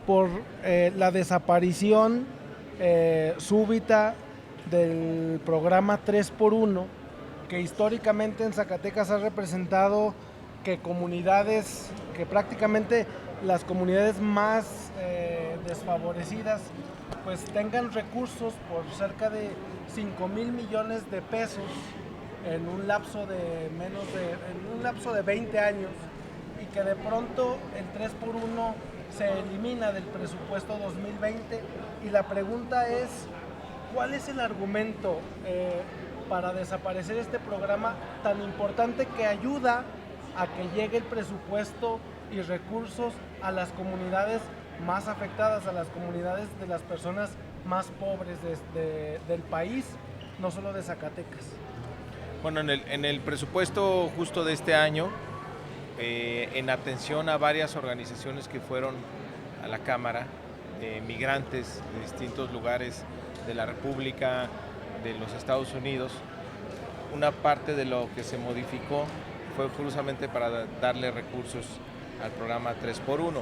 por la desaparición súbita del programa 3x1, que históricamente en Zacatecas ha representado que comunidades, que prácticamente las comunidades más desfavorecidas, pues tengan recursos por cerca de 5,000 millones de pesos en un lapso de 20 años, y que de pronto el 3x1 se elimina del presupuesto 2020. Y la pregunta es, ¿cuál es el argumento para desaparecer este programa tan importante que ayuda a que llegue el presupuesto y recursos a las comunidades más afectadas, a las comunidades de las personas más pobres del país, no solo de Zacatecas? Bueno, en el presupuesto justo de este año, en atención a varias organizaciones que fueron a la Cámara, migrantes de distintos lugares de la República, de los Estados Unidos, una parte de lo que se modificó fue justamente para darle recursos al programa 3x1.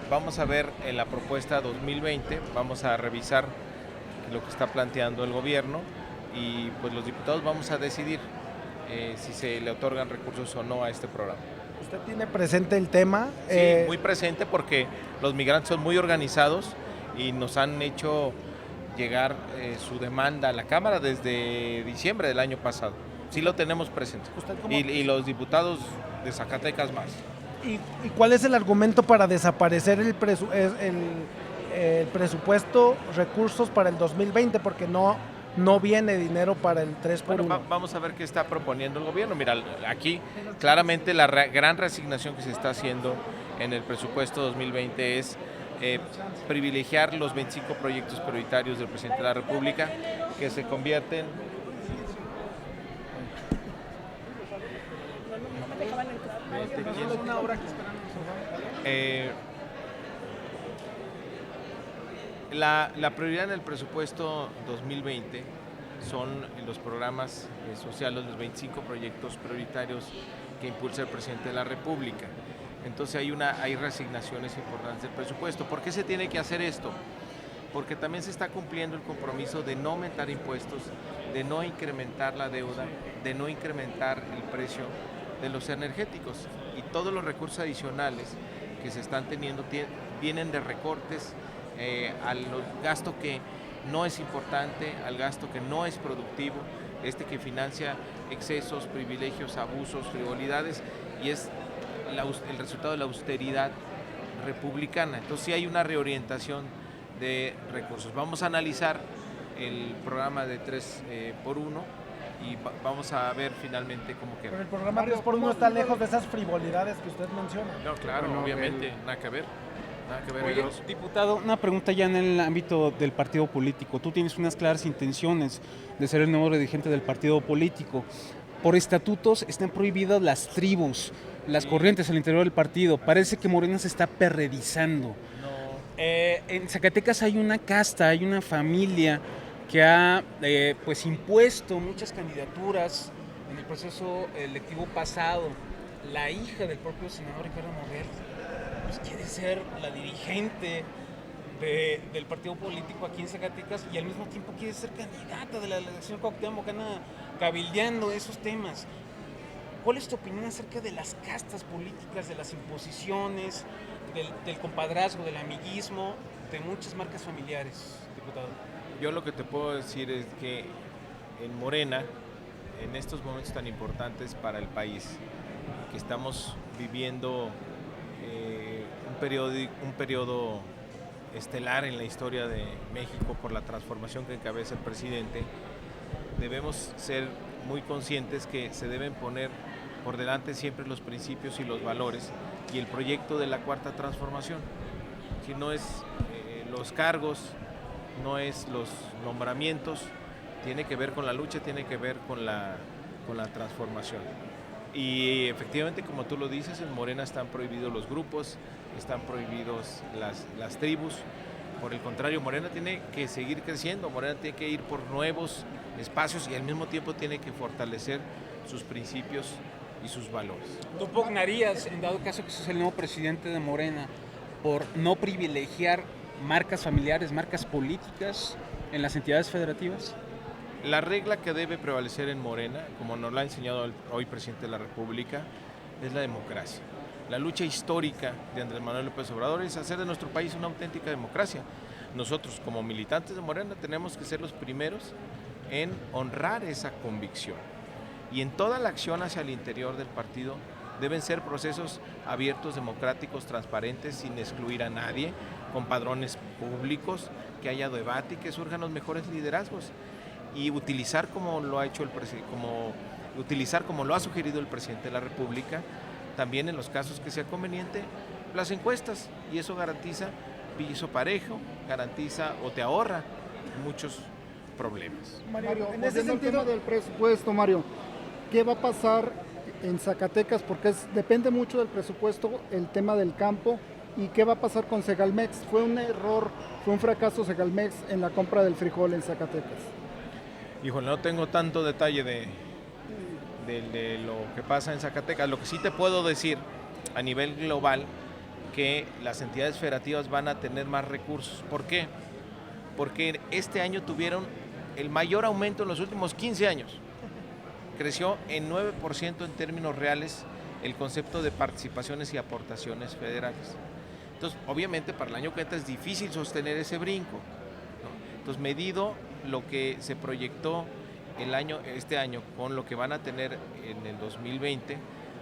Vamos a ver en la propuesta 2020, vamos a revisar lo que está planteando el gobierno y pues los diputados vamos a decidir si se le otorgan recursos o no a este programa. ¿Usted tiene presente el tema? Sí, muy presente, porque los migrantes son muy organizados y nos han hecho llegar su demanda a la Cámara desde diciembre del año pasado. Sí lo tenemos presente. Y los diputados de Zacatecas más. ¿Y cuál es el argumento para desaparecer el presupuesto, recursos para el 2020? Porque no viene dinero para el 3x1. Bueno, vamos a ver qué está proponiendo el gobierno. Mira, aquí claramente la gran reasignación que se está haciendo en el presupuesto 2020 es privilegiar los 25 proyectos prioritarios del presidente de la República, que se convierten la prioridad en el presupuesto 2020 son los programas sociales, los 25 proyectos prioritarios que impulsa el presidente de la República. Entonces hay reasignaciones importantes del presupuesto. ¿Por qué se tiene que hacer esto? Porque también se está cumpliendo el compromiso de no aumentar impuestos, de no incrementar la deuda, de no incrementar el precio de los energéticos, y todos los recursos adicionales que se están teniendo vienen de recortes al gasto que no es importante, al gasto que no es productivo, que financia excesos, privilegios, abusos, frivolidades, y es el resultado de la austeridad republicana. Entonces sí hay una reorientación de recursos. Vamos a analizar el programa de 3x1 y vamos a ver finalmente cómo queda. Pero el programa 3x1 está lejos de esas frivolidades que usted menciona. No, claro, bueno, obviamente, nada que ver. Oye, diputado, una pregunta ya en el ámbito del partido político. Tú tienes unas claras intenciones de ser el nuevo dirigente del partido político. Por estatutos están prohibidas las tribus, las corrientes al interior del partido. Parece que Morena se está perredizando. En Zacatecas hay una casta, hay una familia que ha pues impuesto muchas candidaturas en el proceso electivo pasado. La hija del propio senador Ricardo Monreal pues quiere ser la dirigente del partido político aquí en Zacatecas, y al mismo tiempo quiere ser candidata de la elección Cuauhtémoc, anda cabildeando esos temas. ¿Cuál es tu opinión acerca de las castas políticas, de las imposiciones, del compadrazgo, del amiguismo, de muchas marcas familiares, diputado? Yo lo que te puedo decir es que en Morena, en estos momentos tan importantes para el país, que estamos viviendo un periodo estelar en la historia de México por la transformación que encabeza el presidente, debemos ser muy conscientes que se deben poner por delante siempre los principios y los valores y el proyecto de la Cuarta Transformación. Si no es los cargos, no es los nombramientos, tiene que ver con la lucha, tiene que ver con la transformación. Y efectivamente, como tú lo dices, en Morena están prohibidos los grupos, están prohibidos las tribus. Por el contrario, Morena tiene que seguir creciendo, Morena tiene que ir por nuevos espacios y al mismo tiempo tiene que fortalecer sus principios y sus valores. ¿Tú pugnarías, en dado caso que seas el nuevo presidente de Morena, por no privilegiar marcas familiares, marcas políticas en las entidades federativas? La regla que debe prevalecer en Morena, como nos lo ha enseñado hoy presidente de la República, es la democracia. La lucha histórica de Andrés Manuel López Obrador es hacer de nuestro país una auténtica democracia. Nosotros, como militantes de Morena, tenemos que ser los primeros en honrar esa convicción. Y en toda la acción hacia el interior del partido deben ser procesos abiertos, democráticos, transparentes, sin excluir a nadie, con padrones públicos, que haya debate y que surjan los mejores liderazgos. Y utilizar como lo ha hecho como lo ha sugerido el presidente de la República, también en los casos que sea conveniente, las encuestas, y eso garantiza piso parejo, garantiza o te ahorra muchos problemas. Mario, en ese sentido del presupuesto, Mario, ¿qué va a pasar en Zacatecas? Porque depende mucho del presupuesto el tema del campo. ¿Y qué va a pasar con Segalmex? Fue un error, fue un fracaso Segalmex en la compra del frijol en Zacatecas. Híjole, no tengo tanto detalle de lo que pasa en Zacatecas. Lo que sí te puedo decir a nivel global, que las entidades federativas van a tener más recursos. ¿Por qué? Porque este año tuvieron el mayor aumento en los últimos 15 años. Creció en 9% en términos reales el concepto de participaciones y aportaciones federales. Entonces, obviamente, para el año que entra es difícil sostener ese brinco, ¿no? Entonces, medido lo que se proyectó este año con lo que van a tener en el 2020,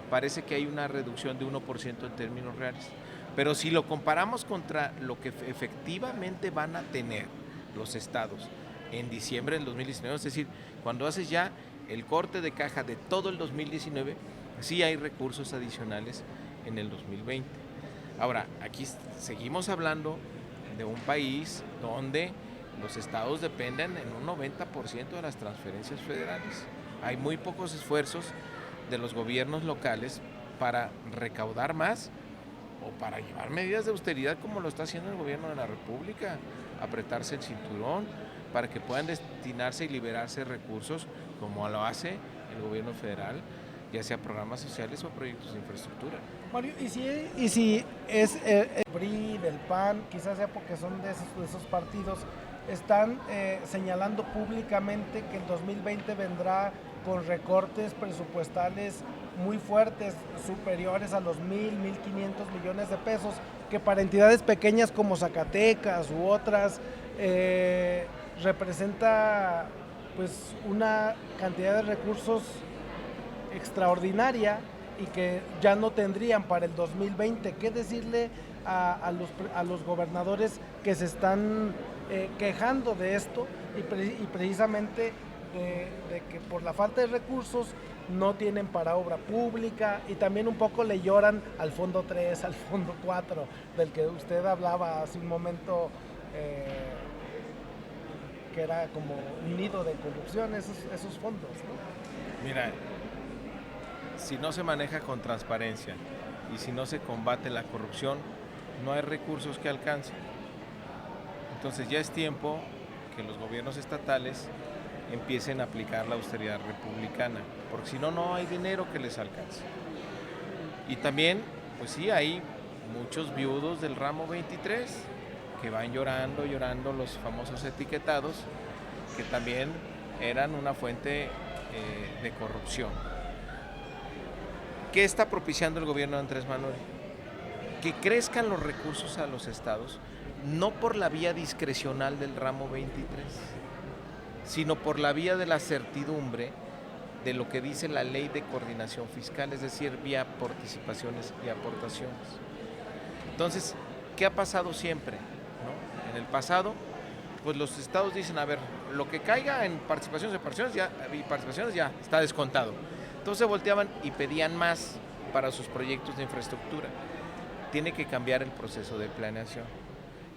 parece que hay una reducción de 1% en términos reales. Pero si lo comparamos contra lo que efectivamente van a tener los estados en diciembre del 2019, es decir, cuando haces ya el corte de caja de todo el 2019, sí hay recursos adicionales en el 2020. Ahora, aquí seguimos hablando de un país donde los estados dependen en un 90% de las transferencias federales. Hay muy pocos esfuerzos de los gobiernos locales para recaudar más o para llevar medidas de austeridad como lo está haciendo el gobierno de la República, apretarse el cinturón para que puedan destinarse y liberarse recursos como lo hace el gobierno federal, ya sea programas sociales o proyectos de infraestructura. Mario, ¿y si es el PRI, del PAN, quizás sea porque son de esos partidos, están señalando públicamente que el 2020 vendrá con recortes presupuestales muy fuertes, superiores a los 1.500 millones de pesos, que para entidades pequeñas como Zacatecas u otras representa pues una cantidad de recursos extraordinaria y que ya no tendrían para el 2020? ¿Qué decirle a los gobernadores que se están quejando de esto y precisamente de que por la falta de recursos no tienen para obra pública, y también un poco le lloran al Fondo 3, al Fondo 4, del que usted hablaba hace un momento, que era como un nido de corrupción, esos fondos, ¿no? Mira, si no se maneja con transparencia y si no se combate la corrupción, no hay recursos que alcancen. Entonces ya es tiempo que los gobiernos estatales empiecen a aplicar la austeridad republicana, porque si no, no hay dinero que les alcance. Y también, pues sí, hay muchos viudos del ramo 23 que van llorando los famosos etiquetados, que también eran una fuente de corrupción. ¿Qué está propiciando el gobierno de Andrés Manuel? Que crezcan los recursos a los estados, no por la vía discrecional del ramo 23, sino por la vía de la certidumbre de lo que dice la ley de coordinación fiscal, es decir, vía participaciones y aportaciones. Entonces, ¿qué ha pasado siempre? ¿No? En el pasado, pues los estados dicen, a ver, lo que caiga en participaciones y participaciones ya está descontado. Entonces volteaban y pedían más para sus proyectos de infraestructura. Tiene que cambiar el proceso de planeación.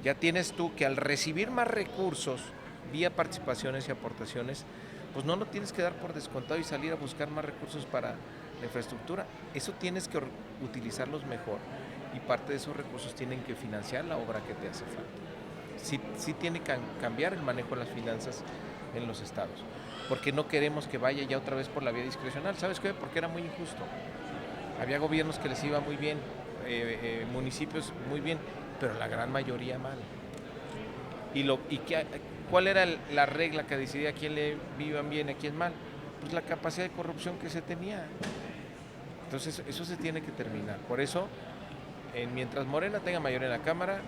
Ya tienes tú que al recibir más recursos vía participaciones y aportaciones, pues no lo tienes que dar por descontado y salir a buscar más recursos para la infraestructura. Eso tienes que utilizarlos mejor y parte de esos recursos tienen que financiar la obra que te hace falta. Sí tiene que cambiar el manejo de las finanzas en los estados, porque no queremos que vaya ya otra vez por la vía discrecional. ¿Sabes qué? Porque era muy injusto. Había gobiernos que les iba muy bien, municipios muy bien, pero la gran mayoría mal. ¿Cuál era la regla que decidía a quién le iban bien y a quién mal? Pues la capacidad de corrupción que se tenía. Entonces eso se tiene que terminar. Por eso, mientras Morena tenga mayoría en la Cámara,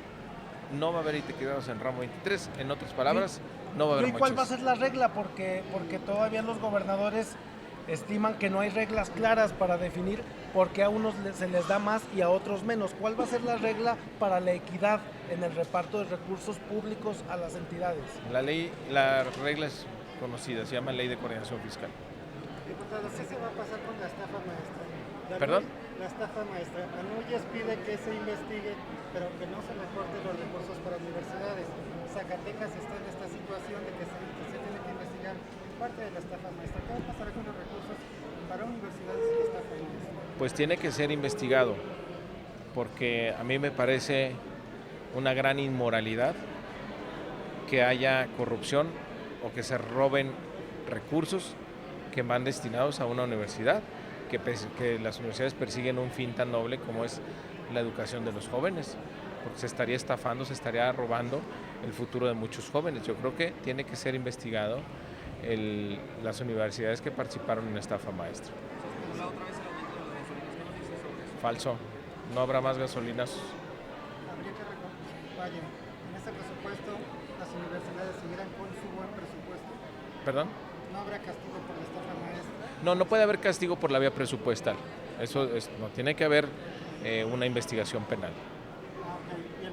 no va a haber integrados en ramo 23. En otras palabras, no va a haber ¿Y cuál va a mochos. ser la regla? Porque todavía los gobernadores estiman que no hay reglas claras para definir porque a unos se les da más y a otros menos. ¿Cuál va a ser la regla para la equidad en el reparto de recursos públicos a las entidades? La regla es conocida, se llama Ley de Coordinación Fiscal. Diputado, ¿qué se va a pasar con la estafa maestra? ¿Perdón? La estafa maestra. Anuyes pide que se investigue, pero que no se le corten los recursos para universidades. Zacatecas está en esta situación de que se tiene que investigar parte de la estafa maestra. ¿Qué va a pasar con los recursos para universidades y estafa maestra? Pues tiene que ser investigado, porque a mí me parece una gran inmoralidad que haya corrupción o que se roben recursos que van destinados a una universidad, que las universidades persiguen un fin tan noble como es la educación de los jóvenes, porque se estaría estafando, se estaría robando el futuro de muchos jóvenes. Yo creo que tiene que ser investigado las universidades que participaron en estafa maestra. Falso, no habrá más gasolinas. Habría que vaya, en este presupuesto las universidades seguirán con su buen presupuesto. ¿Perdón? No habrá castigo por la estafa maestra. No puede haber castigo por la vía presupuestal. No tiene que haber una investigación penal. Y el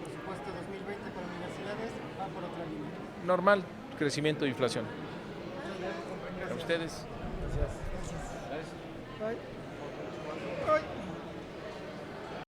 presupuesto 2020 para universidades va por otra línea. Normal, crecimiento e inflación. A ustedes. Gracias. Ay.